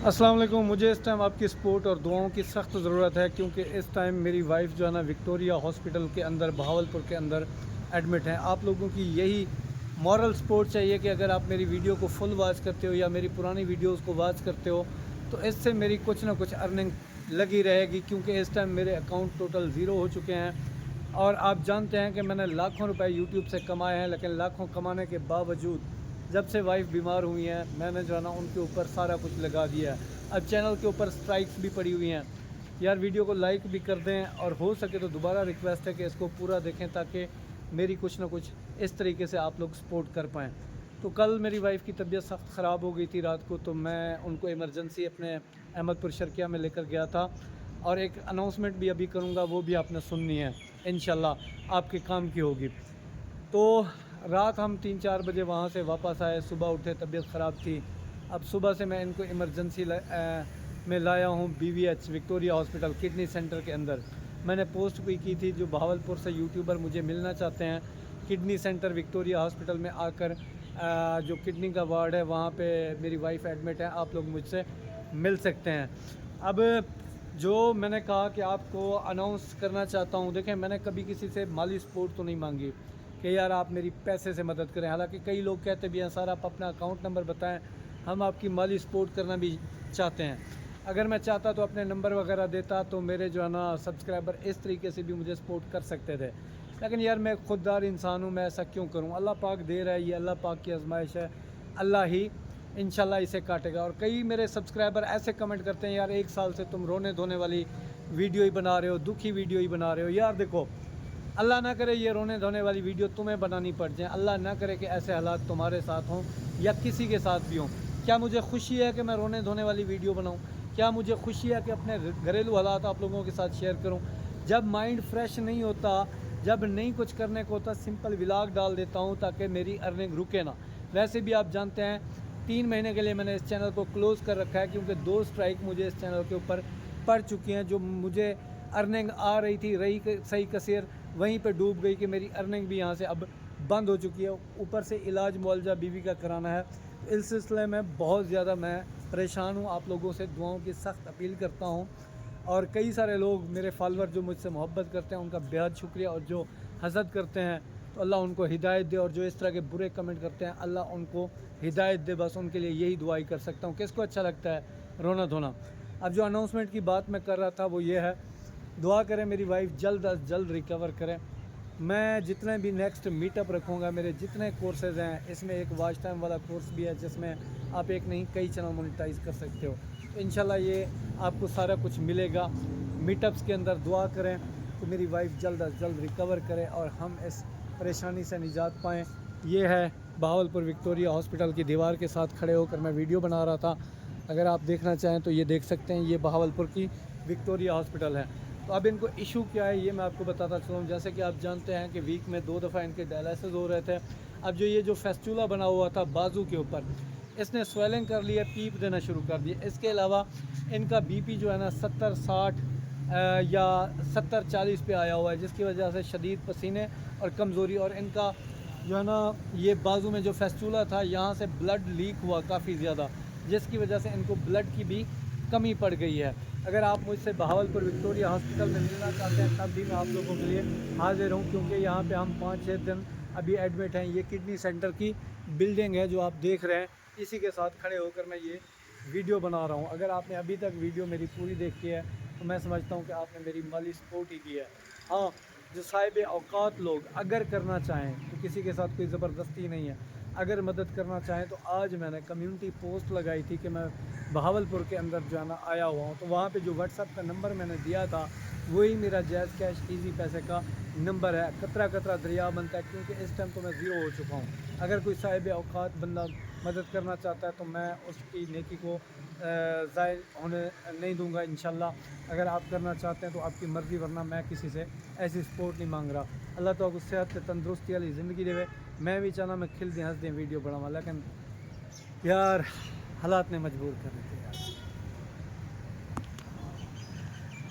अस्सलाम वालेकुम। मुझे इस टाइम आपकी सपोर्ट और दुआओं की सख्त ज़रूरत है, क्योंकि इस टाइम मेरी वाइफ जो है ना विक्टोरिया हॉस्पिटल के अंदर बहावलपुर के अंदर एडमिट है। आप लोगों की यही मॉरल सपोर्ट चाहिए कि अगर आप मेरी वीडियो को फुल वॉच करते हो या मेरी पुरानी वीडियोस को वॉच करते हो तो इससे मेरी कुछ ना कुछ अर्निंग लगी रहेगी, क्योंकि इस टाइम मेरे अकाउंट टोटल ज़ीरो हो चुके हैं। और आप जानते हैं कि मैंने लाखों रुपए यूट्यूब से कमाए हैं, लेकिन लाखों कमाने के बावजूद जब से वाइफ बीमार हुई हैं मैंने जो है ना उनके ऊपर सारा कुछ लगा दिया है। अब चैनल के ऊपर स्ट्राइक्स भी पड़ी हुई हैं। यार वीडियो को लाइक भी कर दें, और हो सके तो दोबारा रिक्वेस्ट है कि इसको पूरा देखें ताकि मेरी कुछ ना कुछ इस तरीके से आप लोग सपोर्ट कर पाएँ। तो कल मेरी वाइफ की तबीयत सख्त ख़राब हो गई थी रात को, तो मैं उनको इमरजेंसी अपने अहमदपुर शर्किया में लेकर गया था। और एक अनाउंसमेंट भी अभी करूँगा, वो भी आपने सुननी है, इंशाल्लाह आपके काम की होगी। तो रात हम 3-4 बजे वहाँ से वापस आए, सुबह उठे तबीयत ख़राब थी। अब सुबह से मैं इनको इमरजेंसी में लाया हूँ BVH Victoria hospital kidney centre के अंदर। मैंने पोस्ट भी की थी, जो बहावलपुर से यूट्यूबर मुझे मिलना चाहते हैं किडनी सेंटर विक्टोरिया हॉस्पिटल में आकर जो किडनी का वार्ड है वहाँ पे मेरी वाइफ एडमिट है, आप लोग मुझसे मिल सकते हैं। अब जो मैंने कहा कि आपको अनाउंस करना चाहता हूँ, देखें मैंने कभी किसी से माली सपोर्ट तो नहीं मांगी कि यार आप मेरी पैसे से मदद करें। हालांकि कई लोग कहते भी हैं सर आप अपना अकाउंट नंबर बताएं, हम आपकी माली सपोर्ट करना भी चाहते हैं। अगर मैं चाहता तो अपने नंबर वगैरह देता तो मेरे जो है ना सब्सक्राइबर इस तरीके से भी मुझे सपोर्ट कर सकते थे, लेकिन यार मैं खुददार इंसान हूँ, मैं ऐसा क्यों करूँ। अल्लाह पाक दे रहा है, ये अल्लाह पाक की आजमाइश है, अल्लाह ही इंशाल्लाह इसे काटेगा। और कई मेरे सब्सक्राइबर ऐसे कमेंट करते हैं यार 1 साल से तुम रोने धोने वाली वीडियो ही बना रहे हो, दुखी वीडियो ही बना रहे हो। यार देखो, अल्लाह ना करे ये रोने धोने वाली वीडियो तुम्हें बनानी पड़ जाए, अल्लाह ना करे कि ऐसे हालात तुम्हारे साथ हों या किसी के साथ भी हों। क्या मुझे खुशी है कि मैं रोने धोने वाली वीडियो बनाऊं? क्या मुझे खुशी है कि अपने घरेलू हालात आप लोगों के साथ शेयर करूं? जब माइंड फ्रेश नहीं होता, जब नहीं कुछ करने को होता, सिंपल व्लॉग डाल देता हूं ताकि मेरी अर्निंग रुके ना। वैसे भी आप जानते हैं 3 महीने के लिए मैंने इस चैनल को क्लोज़ कर रखा है, क्योंकि 2 स्ट्राइक मुझे इस चैनल के ऊपर पड़ चुकी हैं। जो मुझे अर्निंग आ रही थी रही सही कसीर वहीं पे डूब गई कि मेरी अर्निंग भी यहाँ से अब बंद हो चुकी है। ऊपर से इलाज मुआवजा बीवी का कराना है। इस सिलसिले में बहुत ज़्यादा मैं परेशान हूँ। आप लोगों से दुआओं की सख्त अपील करता हूँ। और कई सारे लोग मेरे फॉलोअर जो मुझसे मोहब्बत करते हैं उनका बेहद शुक्रिया, और जो हसद करते हैं तो अल्लाह उनको हिदायत दे, और जो इस तरह के बुरे कमेंट करते हैं अल्लाह उनको हिदायत दे। बस उनके लिए यही दुआई कर सकता हूँ। किसको अच्छा लगता है रोना धोना। अब जो अनाउंसमेंट की बात मैं कर रहा था वो ये है, दुआ करें मेरी वाइफ जल्द अज जल्द रिकवर करें। मैं जितने भी नेक्स्ट मीटअप रखूँगा, मेरे जितने कोर्सेज़ हैं, इसमें एक वॉच टाइम वाला कोर्स भी है जिसमें आप एक नहीं कई चैनल मोनेटाइज कर सकते हो। तो इंशाल्लाह ये आपको सारा कुछ मिलेगा मीटअप्स के अंदर। दुआ करें तो मेरी वाइफ जल्द अज जल्द रिकवर करे और हम इस परेशानी से निजात पाएँ। ये है बहावलपुर विक्टोरिया हॉस्पिटल की दीवार के साथ खड़े होकर मैं वीडियो बना रहा था। अगर आप देखना चाहें तो ये देख सकते हैं, ये बहावलपुर की विक्टोरिया हॉस्पिटल है। तो अब इनको इशू क्या है ये मैं आपको बताता चलूँ। जैसे कि आप जानते हैं कि वीक में 2 दफ़ा इनके डायलिसिस हो रहे थे। अब जो ये जो फेस्टुला बना हुआ था बाजू के ऊपर, इसने स्वेलिंग कर लिया, पीप देना शुरू कर दिया। इसके अलावा इनका BP जो है ना 70-60 या 70-40 पे आया हुआ है, जिसकी वजह से शदीद पसीने और कमज़ोरी। और इनका जो है ना ये बाजू में जो फेस्टुला था यहाँ से ब्लड लीक हुआ काफ़ी ज़्यादा, जिसकी वजह से इनको ब्लड की भी कमी पड़ गई है। अगर आप मुझसे बहावलपुर विक्टोरिया हॉस्पिटल में मिलना चाहते हैं तब भी मैं आप लोगों के लिए हाजिर हूँ, क्योंकि यहाँ पे हम 5-6 दिन अभी एडमिट हैं। ये किडनी सेंटर की बिल्डिंग है जो आप देख रहे हैं, इसी के साथ खड़े होकर मैं ये वीडियो बना रहा हूँ। अगर आपने अभी तक वीडियो मेरी पूरी देखी है तो मैं समझता हूँ कि आपने मेरी माली सपोर्ट ही की है। हाँ, जो साहिब औकात लोग अगर करना चाहें तो किसी के साथ कोई ज़बरदस्ती नहीं है, अगर मदद करना चाहें तो आज मैंने कम्युनिटी पोस्ट लगाई थी कि मैं बहावलपुर के अंदर जो है ना आया हुआ हूँ। तो वहाँ पे जो व्हाट्सएप का नंबर मैंने दिया था वही मेरा जैज़ कैश ईजी पैसे का नंबर है। कतरा कतरा दरिया बनता है, क्योंकि इस टाइम तो मैं ज़ीरो हो चुका हूँ। अगर कोई साहिब औकात बंदा मदद करना चाहता है तो मैं उसकी नेकी को ज़ाय होने नहीं दूंगा इंशाल्लाह। अगर आप करना चाहते हैं तो आपकी मर्ज़ी, वरना मैं किसी से ऐसी सपोर्ट नहीं मांग रहा। अल्लाह तो आपको सेहत तंदुरुस्ती वाली ज़िंदगी देवे। मैं भी चाहना मैं खिल दें हंस दें वीडियो बनावा, लेकिन यार हालात ने मजबूर कर रहे थे।